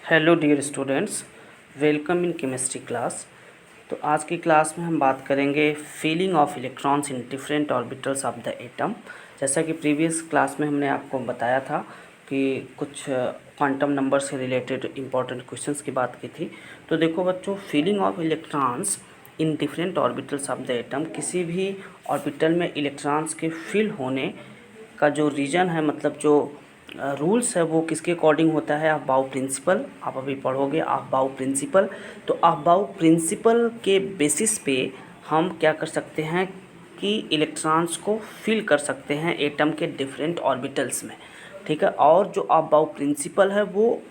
Hello dear students, welcome in chemistry class. तो आज की क्लास में हम बात करेंगे filling of electrons in different orbitals of the atom. जैसा कि प्रीवियस क्लास में हमने आपको बताया था कि कुछ क्वांटम नंबर से रिलेटेड इंपॉर्टेंट क्वेश्चंस की बात की थी। तो देखो बच्चों, feeling of electrons in different orbitals of the atom, किसी भी ऑर्बिटल में इलेक्ट्रॉन्स के फिल होने का जो रीजन है, मतलब जो रूल्स है, वो किसके अकॉर्डिंग होता है? Aufbau principal. आप अभी पढ़ोगे अफबाउ प्रिंसिपल। तो अफबाउ प्रिंसिपल के बेसिस पे हम क्या कर सकते हैं कि इलेक्ट्रॉन्स को फिल कर सकते हैं एटम के डिफरेंट ऑर्बिटल्स में। ठीक है। और जो अफबाउ प्रिंसिपल है वो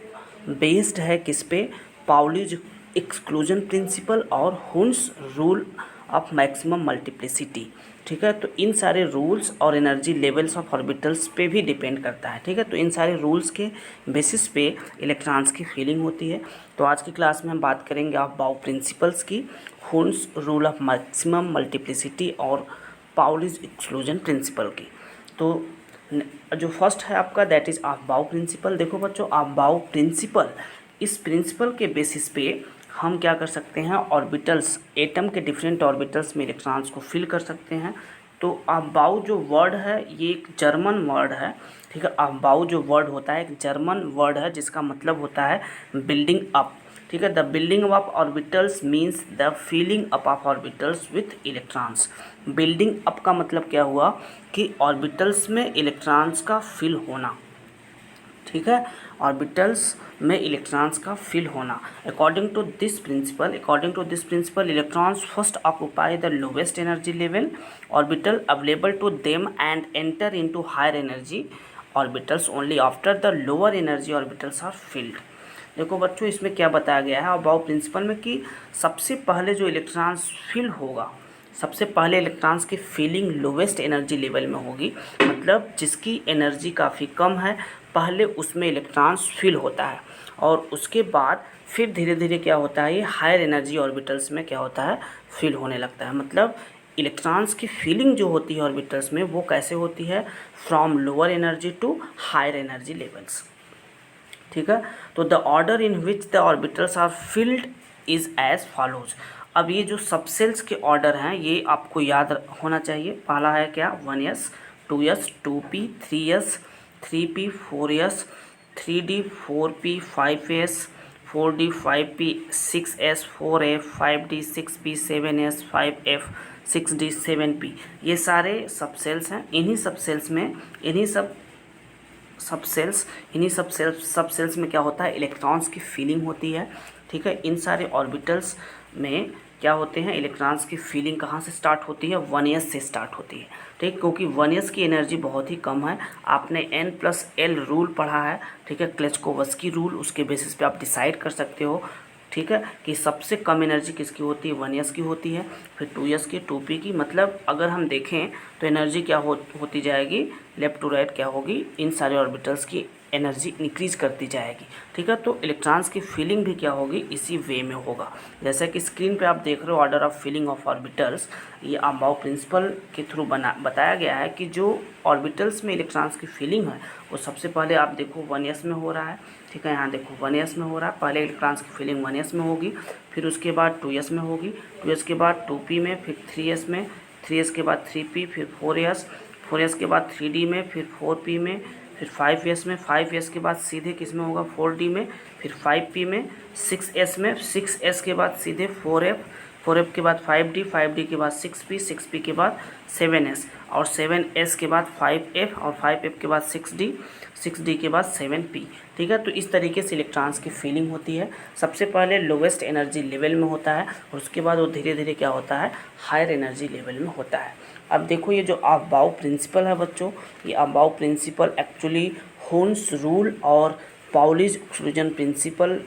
बेस्ड है किस पे? पाउलीज एक्सक्लूजन प्रिंसिपल और Hund's rule of maximum multiplicity. ठीक है। तो इन सारे रूल्स और एनर्जी लेवल्स ऑफ ऑर्बिटल्स पे भी डिपेंड करता है। ठीक है। तो इन सारे रूल्स के बेसिस पे इलेक्ट्रॉन्स की फीलिंग होती है। तो आज की क्लास में हम बात करेंगे अबाउ प्रिंसिपल्स की, Hund's rule of maximum multiplicity और पाउलीज एक्सक्लूजन प्रिंसिपल की। तो जो फर्स्ट है आपका, दैट इज़ अबाउ प्रिंसिपल। देखो बच्चों, अबाउ प्रिंसिपल, इस प्रिंसिपल के बेसिस पे हम क्या कर सकते हैं? ऑर्बिटल्स, एटम के डिफरेंट ऑर्बिटल्स में इलेक्ट्रॉन्स को फिल कर सकते हैं। तो अबाउ जो वर्ड है ये एक जर्मन वर्ड है। ठीक है। अबाउ जो वर्ड होता है एक जर्मन वर्ड है जिसका मतलब होता है बिल्डिंग अप। ठीक है। The building of orbitals means the filling up of orbitals with electrons. Building up का मतलब क्या हुआ कि ऑर्बिटल्स में इलेक्ट्रॉन्स का फिल होना। ठीक है। ऑर्बिटल्स में इलेक्ट्रॉन्स का फिल होना। According to this principle electrons first occupy the lowest energy level orbital available to them and enter into higher energy orbitals only after the lower energy orbitals are filled. देखो बच्चों, इसमें क्या बताया गया है about principal में कि सबसे पहले जो इलेक्ट्रॉन्स फिल होगा, सबसे पहले इलेक्ट्रॉन्स की फीलिंग लोवेस्ट एनर्जी लेवल में होगी, मतलब जिसकी एनर्जी काफ़ी कम है, पहले उसमें इलेक्ट्रॉन्स फिल होता है और उसके बाद फिर धीरे धीरे क्या होता है, ये हायर एनर्जी ऑर्बिटल्स में क्या होता है, फिल होने लगता है। मतलब इलेक्ट्रॉन्स की फीलिंग जो होती है ऑर्बिटल्स में वो कैसे होती है? From lower energy to higher energy levels. ठीक है। तो the order in which the orbitals are filled is as follows. अब ये जो सबसेल्स के ऑर्डर हैं ये आपको याद होना चाहिए। पहला है क्या? 1s, 2s, 2p, 3s, 3p, 4s, 3d, 4p, 5s, 4d, 5p, 6s, 4f, 5d, 6p, 7s, 5f, 6d, 7p। ये सारे सबसेल्स हैं। इन्हीं सबसेल्स में क्या होता है? इलेक्ट्रॉन्स की फीलिंग होती है। ठीक है। इन सारे ऑर्बिटल्स में क्या होते हैं? इलेक्ट्रॉन्स की फीलिंग कहाँ से स्टार्ट होती है? 1s से स्टार्ट होती है। ठीक, क्योंकि 1s की एनर्जी बहुत ही कम है। आपने n+l रूल पढ़ा है। ठीक है, क्लेचकोवस्की रूल, उसके बेसिस पे आप डिसाइड कर सकते हो। ठीक है, कि सबसे कम एनर्जी किसकी होती है? 1s की होती है, फिर 2s की, 2p की। मतलब अगर हम देखें तो एनर्जी क्या होती जाएगी? लेफ्ट टू राइट क्या होगी? इन सारे ऑर्बिटल्स की एनर्जी इंक्रीज करती जाएगी। ठीक है। तो इलेक्ट्रॉन्स की फीलिंग भी क्या होगी? इसी वे में होगा। जैसा कि स्क्रीन पे आप देख रहे हो order of feeling of orbitals, ये अबाउ प्रिंसिपल के थ्रू बताया गया है कि जो ऑर्बिटल्स में इलेक्ट्रॉन्स की फीलिंग है वो सबसे पहले आप देखो 1s में हो रहा है। ठीक है, यहाँ देखो 1s में हो रहा है। पहले इलेक्ट्रॉन्स की फीलिंग 1s में होगी, फिर उसके बाद 2s में होगी, 2s के बाद 2p में, फिर 3s में, 3s के बाद 3p, फिर 4s, 4s के बाद 3d में, फिर 4p में, फिर 5s में, 5s के बाद सीधे किस में होगा? 4d में, फिर 5p में, 6s में, 6s के बाद सीधे 4f, 4f के बाद 5d, 5d के बाद 6p, 6p के बाद 7s, और 7s के बाद 5f, और 5f के बाद 6d, 6d के बाद 7p। ठीक है। तो इस तरीके से इलेक्ट्रॉन्स की फीलिंग होती है। सबसे पहले लोवेस्ट एनर्जी लेवल में होता है और उसके बाद वो धीरे धीरे क्या होता है? हायर एनर्जी लेवल में होता है। अब देखो ये जो अबाउ प्रिंसिपल है बच्चों, ये aufbau principle actually Hund's rule और पाउलीज एक्सक्लूजन प्रिंसिपल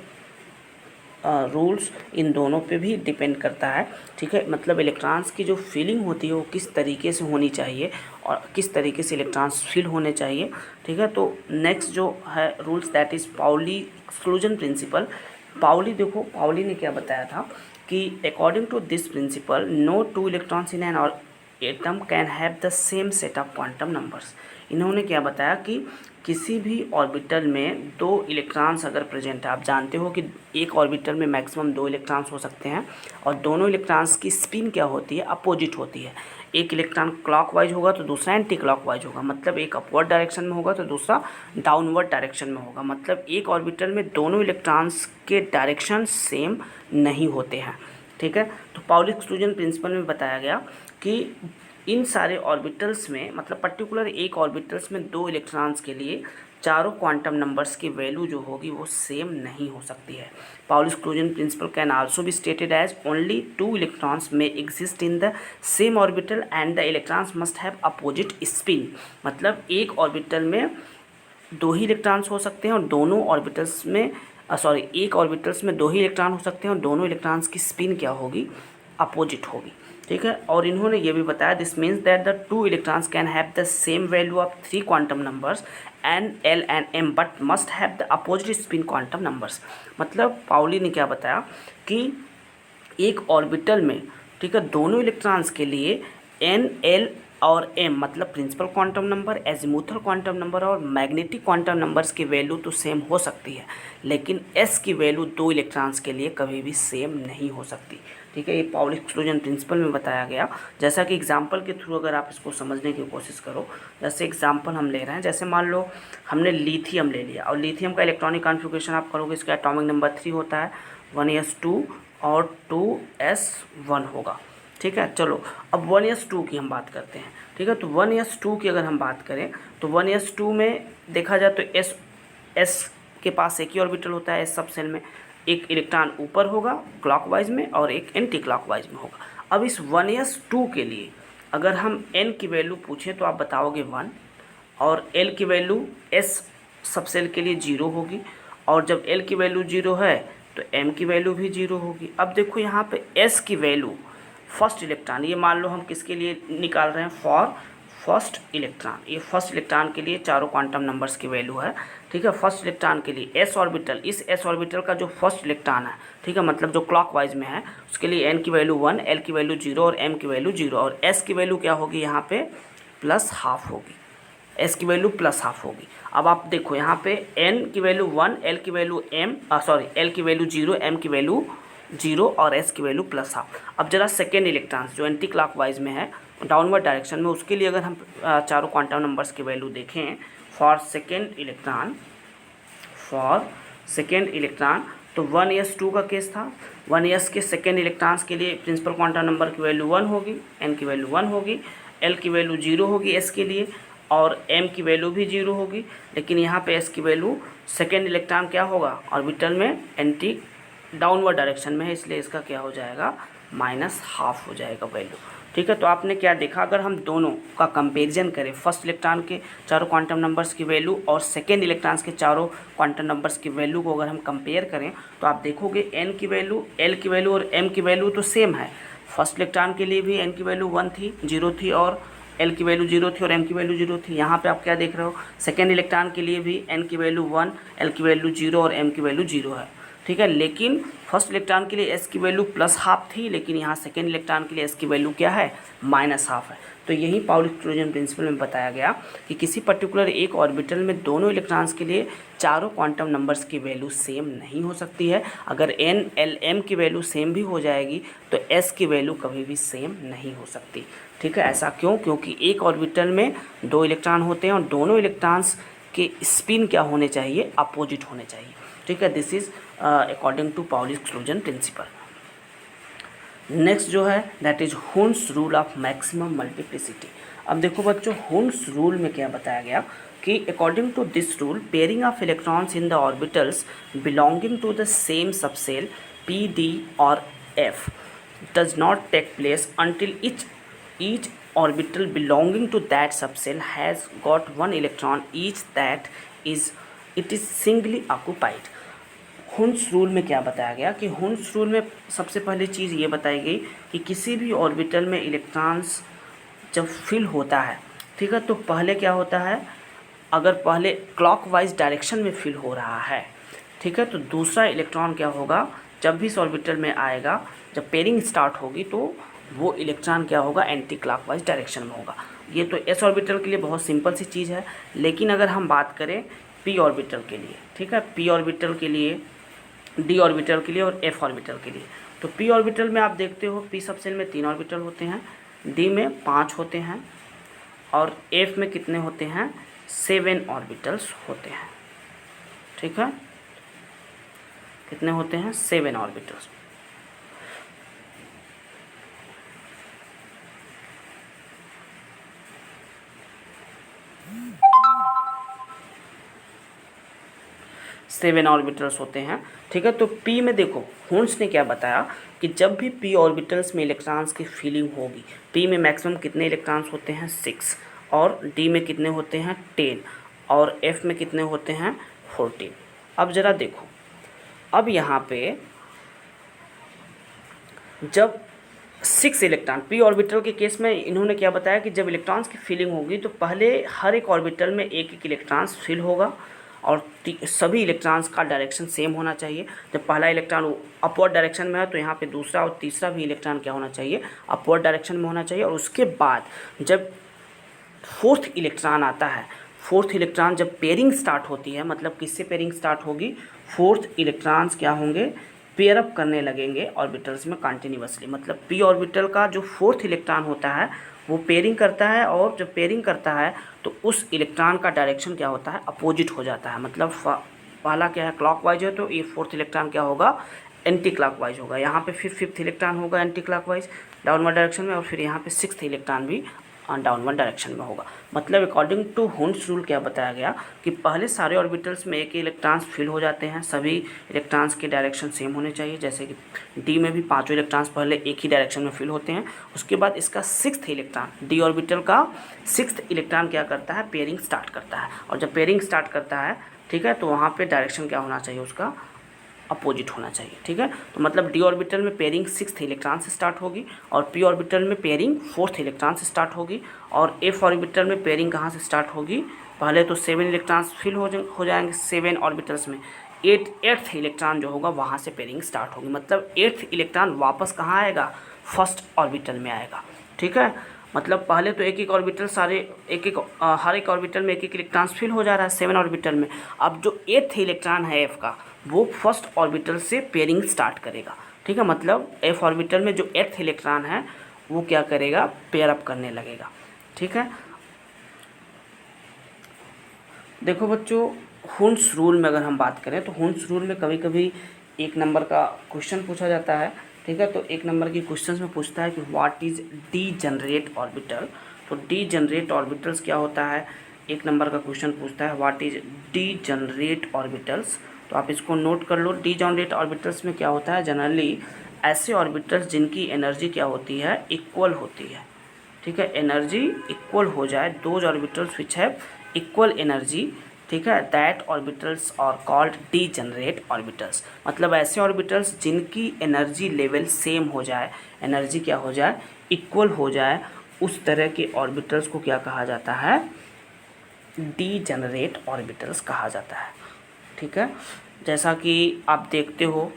रूल्स, इन दोनों पे भी डिपेंड करता है। ठीक है। मतलब इलेक्ट्रॉन्स की जो फीलिंग होती है वो किस तरीके से होनी चाहिए और किस तरीके से इलेक्ट्रॉन्स फील होने चाहिए। ठीक है। तो नेक्स्ट जो है rules, that is Pauli exclusion principle. Pauli, देखो पाउली ने क्या बताया था कि according to this principle no two electrons in an atom can have the same set of quantum numbers. इन्होंने क्या बताया कि किसी भी ऑर्बिटल में दो इलेक्ट्रॉन्स अगर प्रेजेंट है, आप जानते हो कि एक ऑर्बिटल में मैक्सिमम दो इलेक्ट्रॉन्स हो सकते हैं और दोनों इलेक्ट्रॉन्स की स्पिन क्या होती है, अपोजिट होती है। एक इलेक्ट्रॉन क्लॉकवाइज होगा तो दूसरा एंटी क्लॉकवाइज होगा, मतलब एक अपवर्ड डायरेक्शन में होगा तो दूसरा डाउनवर्ड डायरेक्शन में होगा। मतलब एक ऑर्बिटल में दोनों इलेक्ट्रॉन्स के डायरेक्शन सेम नहीं होते हैं। ठीक है, तो पाउली एक्सक्लूजन प्रिंसिपल में बताया गया कि इन सारे ऑर्बिटल्स में, मतलब पर्टिकुलर एक ऑर्बिटल्स में दो इलेक्ट्रॉन्स के लिए चारों क्वांटम नंबर्स की वैल्यू जो होगी वो सेम नहीं हो सकती है। Pauli exclusion principle can also be stated as only two electrons may exist in the same orbital and the electrons must have opposite spin. मतलब एक ऑर्बिटल में दो ही इलेक्ट्रॉन्स हो सकते हैं और दोनों ऑर्बिटल्स में एक ऑर्बिटल्स में दो ही इलेक्ट्रॉन हो सकते हैं और दोनों इलेक्ट्रॉन्स की स्पिन क्या होगी, अपोजिट होगी। ठीक है, और इन्होंने ये भी बताया this means that the two electrons can have the same value of three quantum numbers n l and m but must have the opposite spin quantum numbers. मतलब पाउली ने क्या बताया कि एक ऑर्बिटल में, ठीक है, दोनों इलेक्ट्रॉन्स के लिए एन एल और एम मतलब principal quantum number, azimuthal quantum number और मैग्नेटिक क्वांटम नंबर्स की वैल्यू तो सेम हो सकती है, लेकिन एस की वैल्यू दो इलेक्ट्रॉन्स के लिए कभी भी सेम नहीं हो सकती। ठीक है, ये पाउली एक्सक्लूजन प्रिंसिपल में बताया गया। जैसा कि एग्जांपल के थ्रू अगर आप इसको समझने की कोशिश करो, जैसे एग्जांपल हम ले रहे हैं, जैसे मान लो हमने लिथियम ले लिया और लिथियम का इलेक्ट्रॉनिक कॉन्फ़िगरेशन आप करोगे, इसका एटॉमिक नंबर 3 होता है, 1s2 और 2s1 होगा। ठीक है, चलो अब 1s2 की हम बात करते हैं। ठीक है, तो 1s2 की अगर हम बात करें तो 1s2 में देखा जाए तो एस के पास एक ही ऑर्बिटल होता है, एस सब सेल में एक इलेक्ट्रॉन ऊपर होगा क्लॉकवाइज में और एक एंटी क्लॉकवाइज में होगा। अब इस 1s2 के लिए अगर हम n की वैल्यू पूछें तो आप बताओगे 1 और l की वैल्यू s सब सेल के लिए 0 होगी, और जब l की वैल्यू 0 है तो m की वैल्यू भी 0 होगी। अब देखो यहाँ पे s की वैल्यू फर्स्ट इलेक्ट्रॉन, ये मान लो हम किसके लिए निकाल रहे हैं, फॉर फर्स्ट इलेक्ट्रॉन, ये फर्स्ट इलेक्ट्रॉन के लिए चारों क्वांटम नंबर्स की वैल्यू है। ठीक है, फर्स्ट इलेक्ट्रॉन के लिए एस ऑर्बिटल, इस एस ऑर्बिटल का जो फर्स्ट इलेक्ट्रॉन है, ठीक है, मतलब जो क्लॉकवाइज में है, उसके लिए एन की वैल्यू 1, एल की वैल्यू 0 और एम की वैल्यू 0, और एस की वैल्यू क्या होगी यहाँ पे प्लस हाफ होगी, एस की वैल्यू प्लस हाफ होगी। अब आप देखो यहाँ पे एन की वैल्यू 1, एल की वैल्यू एल की वैल्यू 0, एम की वैल्यू 0 और एस की वैल्यू प्लस हाफ। अब जरा सेकेंड इलेक्ट्रॉन्स जो एंटी क्लॉकवाइज में है डाउनवर्ड डायरेक्शन में, उसके लिए अगर हम चारों क्वांटम नंबर्स की वैल्यू देखें फॉर सेकेंड इलेक्ट्रॉन तो 1s2 का केस था। 1s के सेकेंड इलेक्ट्रॉन्स के लिए प्रिंसिपल क्वांटम नंबर की वैल्यू 1 होगी, n की वैल्यू 1 होगी, l की वैल्यू 0 होगी s के लिए और m की वैल्यू भी 0 होगी। लेकिन यहाँ पे s की वैल्यू सेकेंड इलेक्ट्रॉन क्या होगा, ऑर्बिटल में एंटी डाउनवर्ड डायरेक्शन में है, इसलिए इसका क्या हो जाएगा माइनस हाफ हो जाएगा वैल्यू। ठीक है, तो आपने क्या देखा, अगर हम दोनों का कंपैरिजन करें, फर्स्ट इलेक्ट्रॉन के चारों क्वांटम नंबर्स की वैल्यू और सेकेंड इलेक्ट्रॉन्स के चारों क्वांटम नंबर्स की वैल्यू को अगर हम कंपेयर करें तो आप देखोगे n की वैल्यू, l की वैल्यू और m की वैल्यू तो सेम है। फर्स्ट इलेक्ट्रॉन के लिए भी n की वैल्यू 1 थी, 0 थी, और l की वैल्यू 0 थी और m की वैल्यू 0 थी। यहाँ पे आप क्या देख रहे हो, सेकेंड इलेक्ट्रॉन के लिए भी n की वैल्यू 1, l की वैल्यू 0 और m की वैल्यू 0 है। ठीक है, लेकिन फर्स्ट इलेक्ट्रॉन के लिए s की वैल्यू प्लस हाफ थी, लेकिन यहाँ सेकेंड इलेक्ट्रॉन के लिए s की वैल्यू क्या है, माइनस हाफ है। तो यही पाउली एक्सक्लूजन प्रिंसिपल में बताया गया कि किसी पर्टिकुलर एक ऑर्बिटल में दोनों इलेक्ट्रॉन्स के लिए चारों क्वांटम नंबर्स की वैल्यू सेम नहीं हो सकती है। अगर n l m की वैल्यू सेम भी हो जाएगी तो s की वैल्यू कभी भी सेम नहीं हो सकती। ठीक है, ऐसा क्यों, क्योंकि एक ऑर्बिटल में दो इलेक्ट्रॉन होते हैं और दोनों इलेक्ट्रॉन्स के स्पिन क्या होने चाहिए, अपोजिट होने चाहिए। ठीक है, this is according to Pauli exclusion principle. Next जो है that is Hund's rule of maximum multiplicity. अब देखो बच्चों, हुन्स रूल में क्या बताया गया कि according to this rule pairing of electrons in the orbitals belonging to the same subshell p d और f does not take place until each orbital belonging to that subcell has got one electron each that it is singly occupied। Hund's rule में क्या बताया गया कि Hund's rule में सबसे पहली चीज़ ये बताई गई कि किसी भी ऑर्बिटल में इलेक्ट्रॉन्स जब फिल होता है, ठीक है, तो पहले क्या होता है, अगर पहले क्लॉकवाइज डायरेक्शन में फिल हो रहा है, ठीक है, तो दूसरा इलेक्ट्रॉन क्या होगा, जब भी इस ऑर्बिटल में आएगा, जब पेयरिंग स्टार्ट होगी तो वो इलेक्ट्रॉन क्या होगा, एंटी क्लॉकवाइज डायरेक्शन में होगा। ये तो एस ऑर्बिटल के लिए बहुत सिंपल सी चीज़ है। लेकिन अगर हम बात करें पी ऑर्बिटल के लिए, ठीक है, पी ऑर्बिटल के लिए, डी ऑर्बिटल के लिए और एफ ऑर्बिटल के लिए, तो पी ऑर्बिटल में आप देखते हो पी सबसेल में 3 ऑर्बिटल होते हैं, डी में 5 होते हैं और एफ में कितने होते हैं, 7 ऑर्बिटल्स होते हैं। ठीक है, कितने होते हैं, 7 ऑर्बिटल्स। सेवन ऑर्बिटल्स होते हैं। ठीक है, तो पी में देखो हुंस ने क्या बताया कि जब भी पी ऑर्बिटल्स में इलेक्ट्रॉन्स की फीलिंग होगी, पी में मैक्सिमम कितने इलेक्ट्रॉन्स होते हैं, 6, और डी में कितने होते हैं, 10, और एफ में कितने होते हैं, 14। अब ज़रा देखो, अब यहाँ पे जब 6 इलेक्ट्रॉन, पी ऑर्बिटल के केस में इन्होंने क्या बताया कि जब इलेक्ट्रॉन्स की फीलिंग होगी तो पहले हर एक ऑर्बिटल में एक एक इलेक्ट्रॉन्स फिल होगा और सभी इलेक्ट्रॉन्स का डायरेक्शन सेम होना चाहिए। जब पहला इलेक्ट्रॉन अपवर्ड डायरेक्शन में है तो यहाँ पे दूसरा और तीसरा भी इलेक्ट्रॉन क्या होना चाहिए, अपवर्ड डायरेक्शन में होना चाहिए। और उसके बाद जब फोर्थ इलेक्ट्रॉन आता है, फोर्थ इलेक्ट्रॉन जब पेयरिंग स्टार्ट होती है, मतलब किससे पेयरिंग स्टार्ट होगी, फोर्थ इलेक्ट्रॉन्स क्या होंगे, पेयर अप करने लगेंगे ऑर्बिटल्स में कंटिन्यूअसली। मतलब पी ऑर्बिटल का जो फोर्थ इलेक्ट्रॉन होता है वो पेयरिंग करता है, और जब पेयरिंग करता है तो उस इलेक्ट्रॉन का डायरेक्शन क्या होता है, अपोजिट हो जाता है। मतलब पहला क्या है, क्लॉकवाइज है, तो ये फोर्थ इलेक्ट्रॉन क्या होगा, एंटी क्लॉकवाइज होगा। यहाँ पे फिर फिफ्थ इलेक्ट्रॉन होगा एंटी क्लॉकवाइज डाउनवर्ड डायरेक्शन में, और फिर यहाँ पे सिक्स्थ इलेक्ट्रॉन भी डाउनवर्ड डायरेक्शन में होगा। मतलब अकॉर्डिंग टू हुंस रूल क्या बताया गया कि पहले सारे ऑर्बिटल्स में एक इलेक्ट्रॉन्स फिल हो जाते हैं, सभी इलेक्ट्रॉन्स के डायरेक्शन सेम होने चाहिए। जैसे कि डी में भी पांचों इलेक्ट्रॉन्स पहले एक ही डायरेक्शन में फिल होते हैं। उसके बाद इसका सिक्स्थ इलेक्ट्रॉन, डी ऑर्बिटल का सिक्स्थ इलेक्ट्रॉन क्या करता है, पेयरिंग स्टार्ट करता है। और जब पेयरिंग स्टार्ट करता है, ठीक है, तो वहाँ पर डायरेक्शन क्या होना चाहिए, उसका अपोजिट होना चाहिए। ठीक है, तो मतलब डी ऑर्बिटल में पेयरिंग सिक्स्थ इलेक्ट्रॉन से स्टार्ट होगी और पी ऑर्बिटल में पेयरिंग फोर्थ इलेक्ट्रॉन से स्टार्ट होगी। और एफ ऑर्बिटल में पेयरिंग कहाँ से स्टार्ट होगी, पहले तो 7 इलेक्ट्रॉन्स फिल हो जाएंगे 7 ऑर्बिटल्स में, एट्थ इलेक्ट्रॉन जो होगा वहाँ से पेयरिंग स्टार्ट होगी। मतलब एट्थ इलेक्ट्रॉन वापस कहाँ आएगा, फर्स्ट ऑर्बिटल में आएगा। ठीक है, मतलब पहले तो एक एक ऑर्बिटल सारे हर एक ऑर्बिटल में एक एक इलेक्ट्रॉन्स फिल हो जा रहा है 7 ऑर्बिटल में। अब जो एट्थ इलेक्ट्रॉन है एफ का, वो फर्स्ट ऑर्बिटल से पेयरिंग स्टार्ट करेगा। ठीक है, मतलब एफ ऑर्बिटल में जो एट्थ इलेक्ट्रॉन है वो क्या करेगा, पेयर अप करने लगेगा। ठीक है, देखो बच्चों, हुंस रूल में अगर हम बात करें तो हुंस रूल में कभी कभी 1 नंबर का क्वेश्चन पूछा जाता है। ठीक है, तो 1 नंबर की क्वेश्चन में पूछता है कि what is D generate orbital. तो डी जनरेट ऑर्बिटल्स क्या होता है, 1 नंबर का क्वेश्चन पूछता है what is D generate orbitals. तो आप इसको नोट कर लो। डी जनरेट ऑर्बिटल्स में क्या होता है, जनरली ऐसे ऑर्बिटल्स जिनकी एनर्जी क्या होती है, इक्वल होती है। ठीक है, एनर्जी इक्वल हो जाए, those orbitals which have equal energy, ठीक है, that orbitals are called degenerate orbitals. मतलब ऐसे ऑर्बिटल्स जिनकी एनर्जी लेवल सेम हो जाए, एनर्जी क्या हो जाए, इक्वल हो जाए, उस तरह के ऑर्बिटल्स को क्या कहा जाता है, डी जनरेट ऑर्बिटल्स कहा जाता है। ठीक है, जैसा कि आप देखते हो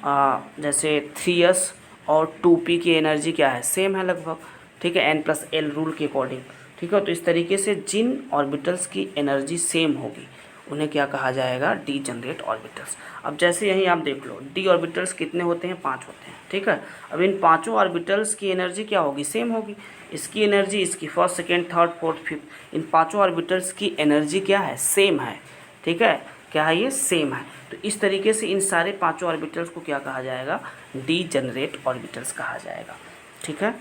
जैसे 3s और 2p की एनर्जी क्या है, सेम है लगभग। ठीक है, n+l रूल के अकॉर्डिंग। ठीक है, तो इस तरीके से जिन ऑर्बिटल्स की एनर्जी सेम होगी उन्हें क्या कहा जाएगा, डी जनरेट ऑर्बिटल्स। अब जैसे यहीं आप देख लो, डी ऑर्बिटल्स कितने होते हैं, 5 होते हैं। ठीक है, अब इन पांचों ऑर्बिटल्स की एनर्जी क्या होगी, सेम होगी। इसकी एनर्जी, इसकी first, second, third, fourth, fifth, इन पाँचों ऑर्बिटल्स की एनर्जी क्या है, सेम है। ठीक है, क्या है, ये सेम है। तो इस तरीके से इन सारे पांचों ऑर्बिटल्स को क्या कहा जाएगा, डी जनरेट ऑर्बिटल्स कहा जाएगा। ठीक है,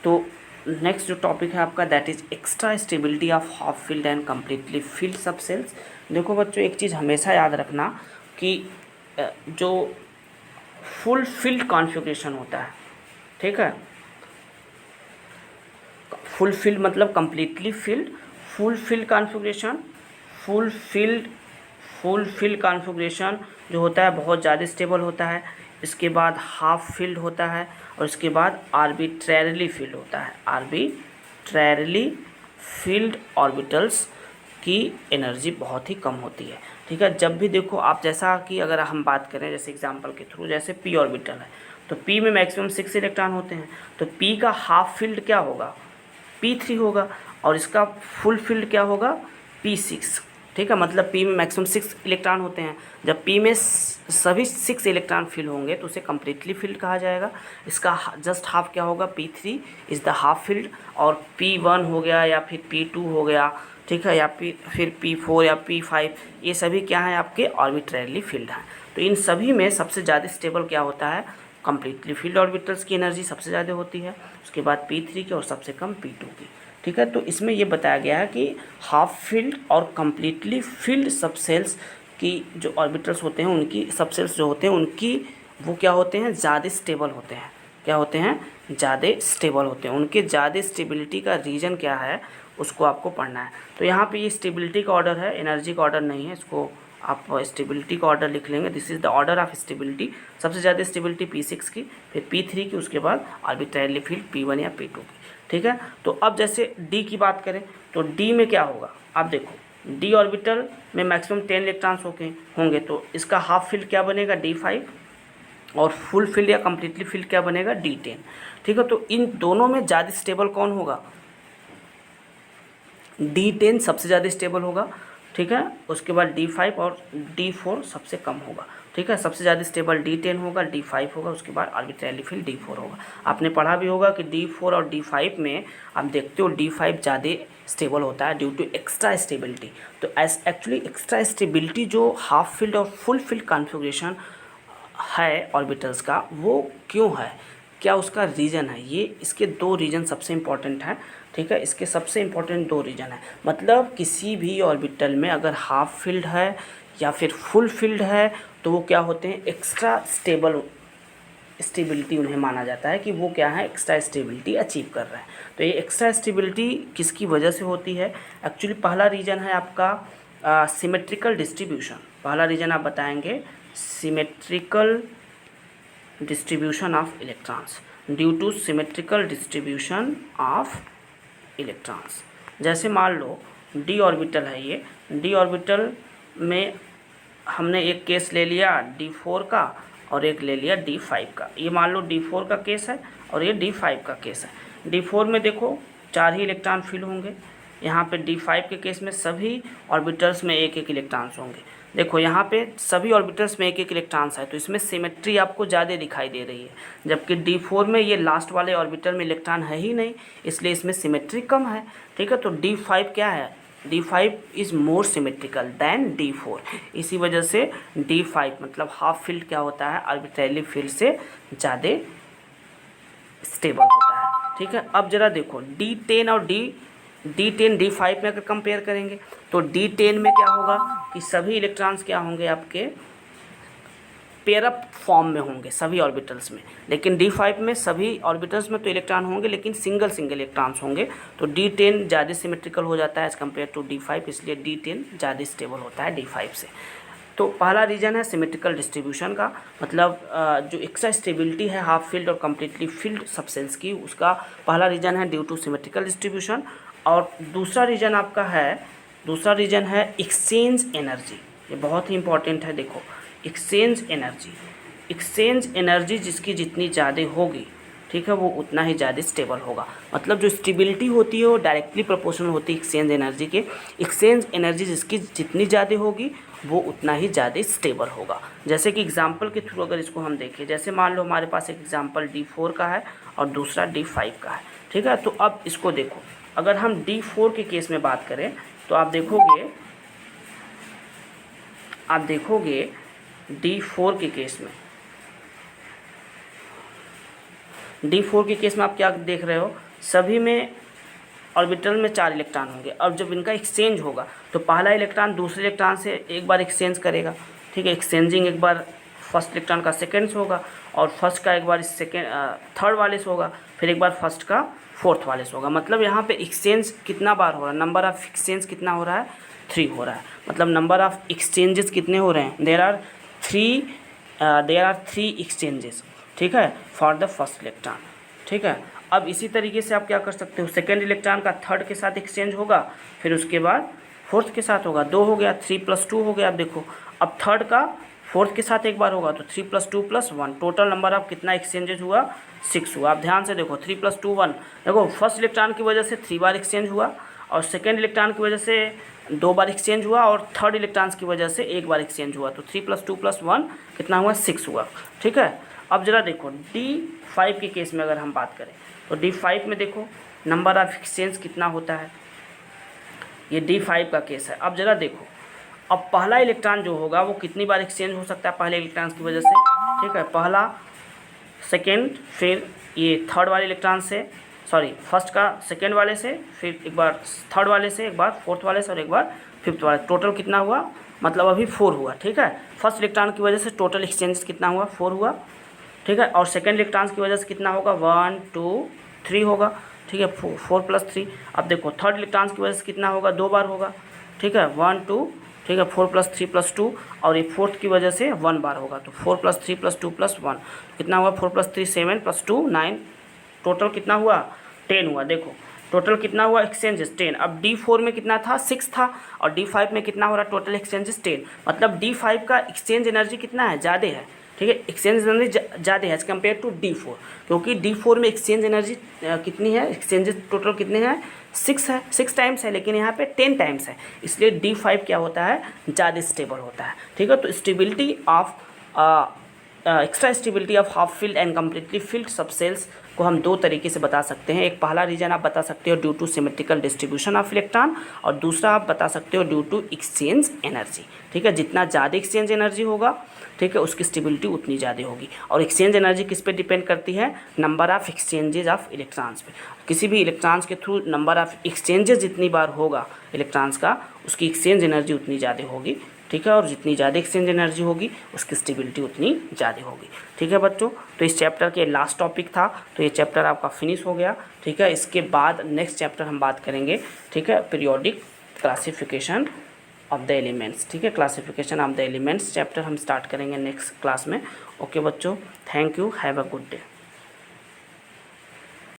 तो नेक्स्ट जो टॉपिक है आपका, that is extra stability of half filled and completely field सब सेल्स। देखो बच्चों, एक चीज़ हमेशा याद रखना कि जो फुल फिल्ड कॉन्फ़िगरेशन होता है, ठीक है, फुल फिल्ड मतलब completely field, full field configuration, full field configuration जो होता है बहुत ज़्यादा स्टेबल होता है। इसके बाद हाफ फील्ड होता है और इसके बाद आर्बिट्रैरिली फील्ड होता है। आर्बिट्रैरिली फील्ड ऑर्बिटल्स की एनर्जी बहुत ही कम होती है। ठीक है, जब भी देखो आप, जैसा कि अगर हम बात करें जैसे एग्जांपल के थ्रू, जैसे पी ऑर्बिटल है, तो p में मैक्सिमम 6 इलेक्ट्रॉन होते हैं, तो p का हाफ फील्ड क्या होगा, p3 होगा, और इसका फुल फील्ड क्या होगा, p6। ठीक है, मतलब p में मैक्सिमम 6 इलेक्ट्रॉन होते हैं। जब p में सभी 6 इलेक्ट्रॉन फिल होंगे तो उसे कम्प्लीटली फिल्ड कहा जाएगा। इसका जस्ट हाफ क्या होगा, p3 is the half field, और p1 हो गया या फिर p2 हो गया, ठीक है, या फिर p4 या p5, ये सभी क्या हैं, आपके ऑर्बिट्रली फील्ड हैं। तो इन सभी में सबसे ज़्यादा स्टेबल क्या होता है, कम्प्लीटली फील्ड ऑर्बिटल्स की एनर्जी सबसे ज़्यादा होती है, उसके बाद p3 की, और सबसे कम p2 की। ठीक है, तो इसमें ये बताया गया है कि हाफ फील्ड और कम्प्लीटली फील्ड सबसेल्स की जो ऑर्बिटल्स होते हैं, उनकी सबसेल्स जो होते हैं उनकी वो क्या होते हैं, ज़्यादा स्टेबल होते हैं। क्या होते हैं, ज़्यादा स्टेबल होते हैं। उनके ज़्यादा स्टेबिलिटी का रीज़न क्या है, उसको आपको पढ़ना है। तो यहाँ पे ये स्टेबिलिटी का ऑर्डर है, एनर्जी का ऑर्डर नहीं है। इसको आप स्टेबिलिटी का ऑर्डर लिख लेंगे, this is the order of stability. सबसे ज़्यादा स्टेबिलिटी p6 की, फिर p3 की, उसके बाद आर्बिट्ररी फील्ड p1 या p2 की। ठीक है, तो अब जैसे d की बात करें तो d में क्या होगा, आप देखो d ऑर्बिटल में मैक्सिमम 10 इलेक्ट्रॉन्स होंगे, तो इसका हाफ फील्ड क्या बनेगा, d5, और फुल फील्ड या कम्प्लीटली फील्ड क्या बनेगा, d10। ठीक है, तो इन दोनों में ज़्यादा स्टेबल कौन होगा, d10 सबसे ज़्यादा स्टेबल होगा। ठीक है, उसके बाद d5 और d4 सबसे कम होगा। ठीक है, सबसे ज़्यादा स्टेबल d10 होगा, d5 होगा, उसके बाद आर्बिट्ररी फील्ड d4 होगा। आपने पढ़ा भी होगा कि d4 और d5 में आप देखते हो d5 ज़्यादा स्टेबल होता है ड्यू टू एक्स्ट्रा स्टेबिलिटी। तो एक्चुअली एक्स्ट्रा स्टेबिलिटी जो हाफ फील्ड और फुल फील्ड कॉन्फ़िगरेशन है ऑर्बिटल्स का, वो क्यों है, क्या उसका रीज़न है, ये इसके दो रीज़न सबसे इम्पॉर्टेंट हैं। ठीक है, इसके सबसे इम्पॉर्टेंट दो रीज़न है। मतलब किसी भी ऑर्बिटल में अगर हाफ फील्ड है या फिर फुल फील्ड है तो वो क्या होते हैं, एक्स्ट्रा स्टेबिलिटी उन्हें माना जाता है कि वो क्या है, एक्स्ट्रा स्टेबिलिटी अचीव कर रहे हैं। तो ये एक्स्ट्रा स्टेबिलिटी किसकी वजह से होती है, एक्चुअली पहला रीज़न है आपका सिमेट्रिकल डिस्ट्रीब्यूशन। पहला रीज़न आप बताएंगे symmetrical distribution of electrons, due two symmetrical distribution of electrons. जैसे मान लो डी ऑर्बिटल है, ये डी ऑर्बिटल में हमने एक केस ले लिया d4 का और एक ले लिया d5 का। ये मान लो d4 का केस है और ये d5 का केस है। d4 में देखो 4 ही इलेक्ट्रॉन फिल होंगे, यहाँ पे d5 के केस में सभी ऑर्बिटल्स में एक एक इलेक्ट्रॉन्स होंगे। देखो यहाँ पे सभी ऑर्बिटल्स में एक एक इलेक्ट्रॉन्स है, तो इसमें सिमेट्री आपको ज़्यादा दिखाई दे रही है, जबकि d4 में ये लास्ट वाले ऑर्बिटल में इलेक्ट्रॉन है ही नहीं, इसलिए इसमें सिमेट्री कम है। ठीक है, तो d5 क्या है, d5 is more symmetrical then d4। इसी वजह से d5 मतलब हाफ फील्ड क्या होता है, आर्बिट्ररी फील्ड से ज़्यादा स्टेबल होता है। ठीक है, अब जरा देखो d10 और d10 d5 में अगर कंपेयर करेंगे तो d10 में क्या होगा कि सभी इलेक्ट्रॉन्स क्या होंगे, आपके पेयर अप फॉर्म में होंगे सभी ऑर्बिटल्स में, लेकिन d5 में सभी ऑर्बिटल्स में तो इलेक्ट्रॉन होंगे लेकिन सिंगल इलेक्ट्रॉन्स होंगे। तो d10 ज़्यादा सिमेट्रिकल हो जाता है एज़ कम्पेयर टू d5, इसलिए d10 ज़्यादा स्टेबल होता है d5 से। तो पहला रीज़न है सिमेट्रिकल डिस्ट्रीब्यूशन का, मतलब जो एक्स्ट्रा स्टेबिलिटी है हाफ फील्ड और कम्प्लीटली फील्ड सबसेल्स की, उसका पहला रीज़न है ड्यू टू सिमेट्रिकल डिस्ट्रीब्यूशन। और दूसरा रीज़न है एक्सचेंज एनर्जी। ये बहुत ही इंपॉर्टेंट है। देखो एक्सचेंज एनर्जी जिसकी जितनी ज़्यादा होगी, ठीक है, वो उतना ही ज़्यादा स्टेबल होगा। मतलब जो स्टेबिलिटी होती है वो डायरेक्टली प्रोपोर्शनल होती है एक्सचेंज एनर्जी के। एक्सचेंज एनर्जी जिसकी जितनी ज़्यादा होगी वो उतना ही ज़्यादा स्टेबल होगा। जैसे कि एग्जांपल के थ्रू अगर इसको हम देखें, जैसे मान लो हमारे पास एक एग्जांपल d4 का है और दूसरा d5 का है। ठीक है, तो अब इसको देखो, अगर हम d4 के केस में बात करें तो आप देखोगे d4 के केस में आप क्या देख रहे हो, सभी में ऑर्बिटल में 4 इलेक्ट्रॉन होंगे। अब जब इनका एक्सचेंज होगा तो पहला इलेक्ट्रॉन दूसरे इलेक्ट्रॉन से एक बार एक्सचेंज करेगा। ठीक है, एक्सचेंजिंग एक बार फर्स्ट इलेक्ट्रॉन का सेकेंड से होगा और फर्स्ट का एक बार थर्ड वाले से होगा, फिर एक बार फर्स्ट का फोर्थ वाले से होगा। मतलब यहाँ पे एक्सचेंज कितना बार हो रहा है, नंबर ऑफ एक्सचेंज कितना हो रहा है, 3 हो रहा है। मतलब नंबर ऑफ एक्सचेंजेस कितने हो रहे हैं, देयर आर 3 एक्सचेंजेस। ठीक है, फॉर द फर्स्ट इलेक्ट्रॉन। ठीक है, अब इसी तरीके से आप क्या कर सकते हो, सेकेंड इलेक्ट्रॉन का थर्ड के साथ एक्सचेंज होगा, फिर उसके बाद फोर्थ के साथ होगा, 2 हो गया, 3 + 2 हो गया। अब देखो अब थर्ड का फोर्थ के साथ एक बार होगा तो 3 + 2 + 1, टोटल नंबर ऑफ कितना एक्सचेंजेज हुआ 6 हुआ। आप ध्यान से देखो 3 + 2 1, देखो फर्स्ट इलेक्ट्रॉन की वजह से 3 बार एक्सचेंज हुआ और सेकेंड इलेक्ट्रॉन की वजह से 2 बार एक्सचेंज हुआ और थर्ड इलेक्ट्रॉन्स की वजह से 1 बार एक्सचेंज हुआ, तो 3 + 2 + 1 कितना हुआ 6 हुआ। ठीक है, अब जरा देखो D5 के केस में अगर हम बात करें तो D5 में देखो नंबर ऑफ एक्सचेंज कितना होता है, ये D5 का केस है। अब जरा देखो, अब पहला इलेक्ट्रॉन जो होगा वो कितनी बार एक्सचेंज हो सकता है पहले इलेक्ट्रॉन की वजह से, ठीक है, पहला, सेकेंड, फिर ये थर्ड वाले इलेक्ट्रॉन से, सॉरी फर्स्ट का सेकेंड वाले से, फिर एक बार थर्ड वाले से, एक बार फोर्थ वाले से और एक बार फिफ्थ वाले, टोटल कितना हुआ, मतलब अभी 4 हुआ। ठीक है, फर्स्ट इलेक्ट्रॉन की वजह से टोटल एक्सचेंज कितना हुआ 4 हुआ। ठीक है, और सेकेंड इलेक्ट्रॉन की वजह से कितना होगा 1 2 3 होगा। ठीक है, 4 + 3। अब देखो थर्ड इलेक्ट्रॉन की वजह से कितना होगा 2 बार होगा। ठीक है, 1 2, ठीक है, 4 + 3 + 2, और ये फोर्थ की वजह से 1 बार होगा, तो 4 + 3 + 2 + 1 कितना हुआ 4 + 3 7 + 2 9, टोटल कितना हुआ 10 हुआ। देखो टोटल कितना हुआ एक्सचेंजेस 10। अब D4 में कितना था 6 था और D5 में कितना हो रहा टोटल एक्सचेंजेस 10, मतलब D5 का एक्सचेंज एनर्जी कितना है ज़्यादा है। ठीक है, एक्सचेंज एनर्जी ज़्यादा है एज़ कम्पेयर टू D4, क्योंकि D4 में एक्सचेंज एनर्जी कितनी है, एक्सचेंजेस टोटल कितने हैं 6 है, 6 टाइम्स है, लेकिन यहाँ पे 10 टाइम्स है, इसलिए D5 क्या होता है ज़्यादा स्टेबल होता है। ठीक है, तो stability of extra stability of half filled and completely field सब सेल्स को हम 2 तरीके से बता सकते हैं। एक पहला रीजन आप बता सकते हो due two symmetrical distribution of electron, और दूसरा आप बता सकते हो ड्यू टू एक्सचेंज एनर्जी। ठीक है, जितना ज़्यादा एक्सचेंज एनर्जी होगा, ठीक है, उसकी स्टेबिलिटी उतनी ज़्यादा होगी। और एक्सचेंज एनर्जी किस पे डिपेंड करती है, number of exchanges of electrons पे। किसी भी इलेक्ट्रॉन्स के थ्रू नंबर ऑफ एक्सचेंजेस जितनी बार होगा इलेक्ट्रॉन्स का, उसकी एक्सचेंज एनर्जी उतनी ज़्यादा होगी। ठीक है, और जितनी ज़्यादा एक्सचेंज एनर्जी होगी उसकी स्टेबिलिटी उतनी ज़्यादा होगी। ठीक है बच्चों, तो इस चैप्टर के लास्ट टॉपिक था, तो ये चैप्टर आपका फिनिश हो गया। ठीक है, इसके बाद नेक्स्ट चैप्टर हम बात करेंगे, ठीक है, periodic classification of the elements. ठीक है, classification of the elements chapter हम स्टार्ट करेंगे नेक्स्ट क्लास में। ओके बच्चों, thank you, have a good day.